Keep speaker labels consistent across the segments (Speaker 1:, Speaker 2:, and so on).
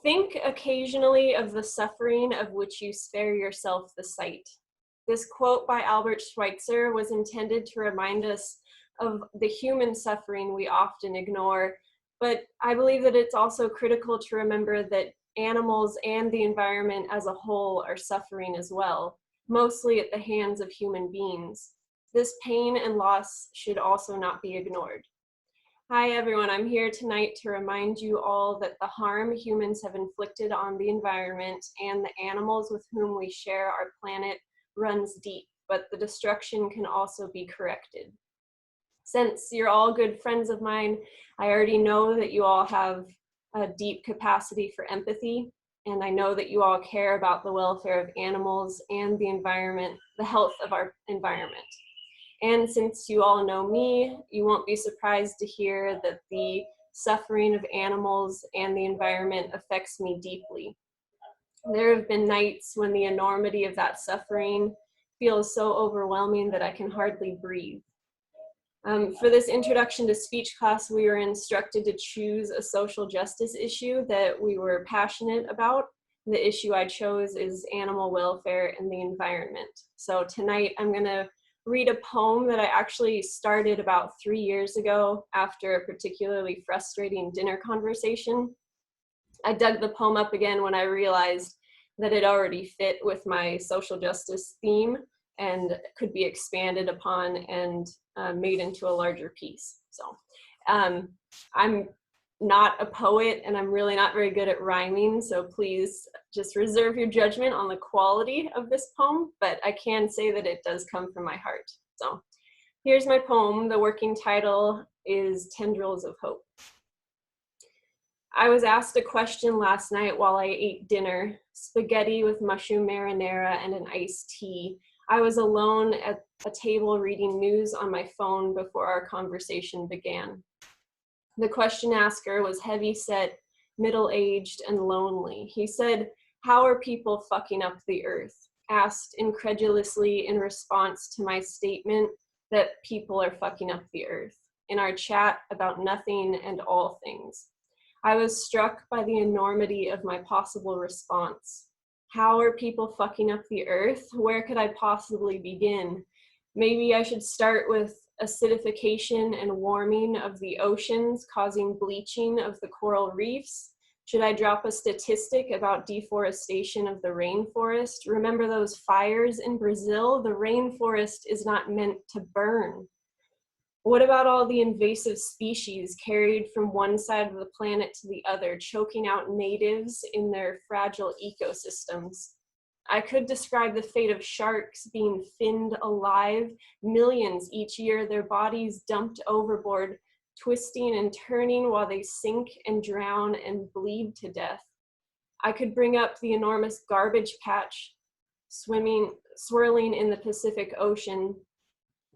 Speaker 1: Think occasionally of the suffering of which you spare yourself the sight. This quote by Albert Schweitzer was intended to remind us of the human suffering we often ignore, but I believe that it's also critical to remember that animals and the environment as a whole are suffering as well, mostly at the hands of human beings. This pain and loss should also not be ignored. Hi everyone, I'm here tonight to remind you all that the harm humans have inflicted on the environment and the animals with whom we share our planet runs deep, but the destruction can also be corrected. Since you're all good friends of mine, I already know that you all have a deep capacity for empathy, and I know that you all care about the welfare of animals and the environment, the health of our environment. And since you all know me, you won't be surprised to hear that the suffering of animals and the environment affects me deeply. There have been nights when the enormity of that suffering feels so overwhelming that I can hardly breathe. For this introduction to speech class, we were instructed to choose a social justice issue that we were passionate about. The issue I chose is animal welfare and the environment. So tonight I'm gonna read a poem that I actually started about 3 years ago after a particularly frustrating dinner conversation. I dug the poem up again when I realized that it already fit with my social justice theme and could be expanded upon and made into a larger piece. So I'm not a poet and I'm really not very good at rhyming, so please just reserve your judgment on the quality of this poem, but I can say that it does come from my heart. So here's my poem. The working title is Tendrils of Hope. I was asked a question last night while I ate dinner, spaghetti with mushroom marinara and an iced tea. I was alone at a table reading news on my phone before our conversation began. The question asker was heavy-set, middle-aged, and lonely. He said, "How are people fucking up the earth?" asked incredulously in response to my statement that people are fucking up the earth in our chat about nothing and all things. I was struck by the enormity of my possible response. How are people fucking up the earth? Where could I possibly begin? Maybe I should start with acidification and warming of the oceans causing bleaching of the coral reefs. Should I drop a statistic about deforestation of the rainforest? Remember those fires in Brazil? The rainforest is not meant to burn. What about all the invasive species carried from one side of the planet to the other, choking out natives in their fragile ecosystems? I could describe the fate of sharks being finned alive, millions each year, their bodies dumped overboard, twisting and turning while they sink and drown and bleed to death. I could bring up the enormous garbage patch swirling in the Pacific Ocean,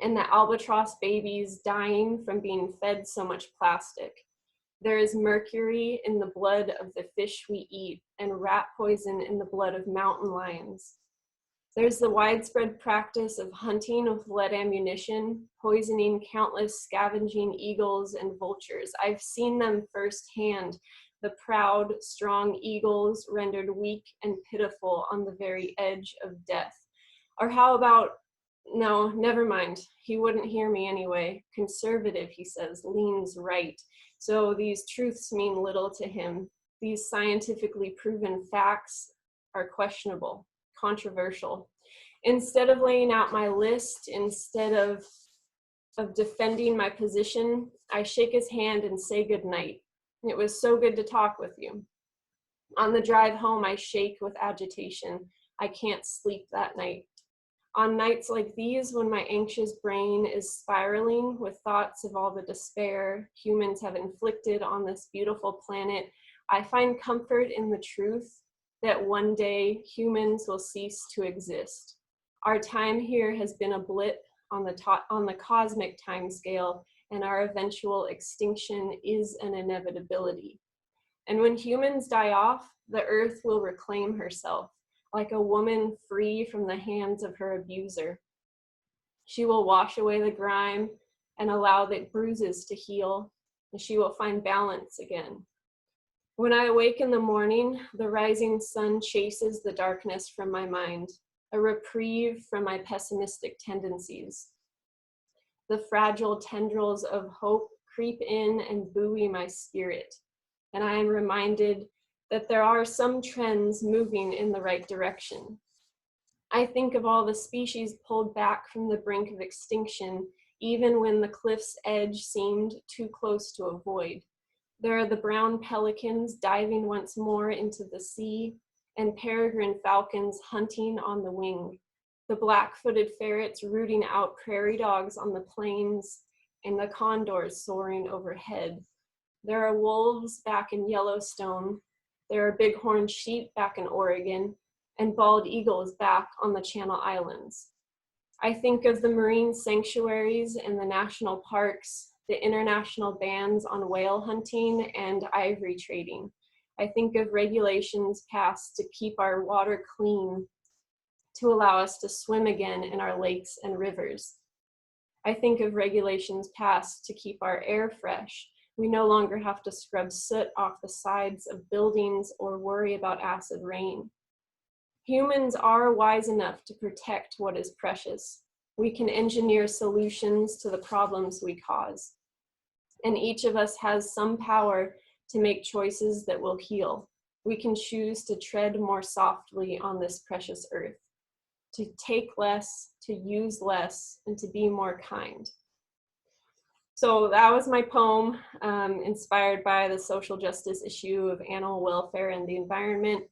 Speaker 1: and the albatross babies dying from being fed so much plastic. There is mercury in the blood of the fish we eat and rat poison in the blood of mountain lions. There's the widespread practice of hunting with lead ammunition, poisoning countless scavenging eagles and vultures. I've seen them firsthand, the proud, strong eagles rendered weak and pitiful on the very edge of death. Or how about, no, never mind. He wouldn't hear me anyway. Conservative, he says, leans right. So these truths mean little to him. These scientifically proven facts are questionable, controversial. Instead of laying out my list, instead of defending my position, I shake his hand and say goodnight. It was so good to talk with you. On the drive home, I shake with agitation. I can't sleep that night. On nights like these, when my anxious brain is spiraling with thoughts of all the despair humans have inflicted on this beautiful planet, I find comfort in the truth that one day humans will cease to exist. Our time here has been a blip on the cosmic timescale, and our eventual extinction is an inevitability. And when humans die off, the earth will reclaim herself, like a woman free from the hands of her abuser. She will wash away the grime and allow the bruises to heal, and she will find balance again. When I awake in the morning, the rising sun chases the darkness from my mind, a reprieve from my pessimistic tendencies. The fragile tendrils of hope creep in and buoy my spirit, and I am reminded that there are some trends moving in the right direction. I think of all the species pulled back from the brink of extinction, even when the cliff's edge seemed too close to avoid. There are the brown pelicans diving once more into the sea, and peregrine falcons hunting on the wing, the black-footed ferrets rooting out prairie dogs on the plains, and the condors soaring overhead. There are wolves back in Yellowstone, there are bighorn sheep back in Oregon, and bald eagles back on the Channel Islands. I think of the marine sanctuaries and the national parks, the international bans on whale hunting and ivory trading. I think of regulations passed to keep our water clean, to allow us to swim again in our lakes and rivers. I think of regulations passed to keep our air fresh. We no longer have to scrub soot off the sides of buildings or worry about acid rain. Humans are wise enough to protect what is precious. We can engineer solutions to the problems we cause. And each of us has some power to make choices that will heal. We can choose to tread more softly on this precious earth, to take less, to use less, and to be more kind. So that was my poem, inspired by the social justice issue of animal welfare and the environment.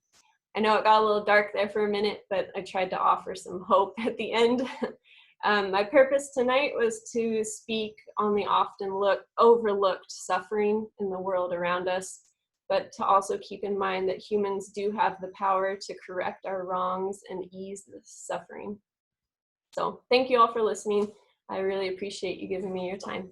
Speaker 1: I know it got a little dark there for a minute, but I tried to offer some hope at the end. My purpose tonight was to speak on the often overlooked suffering in the world around us, but to also keep in mind that humans do have the power to correct our wrongs and ease the suffering. So thank you all for listening. I really appreciate you giving me your time.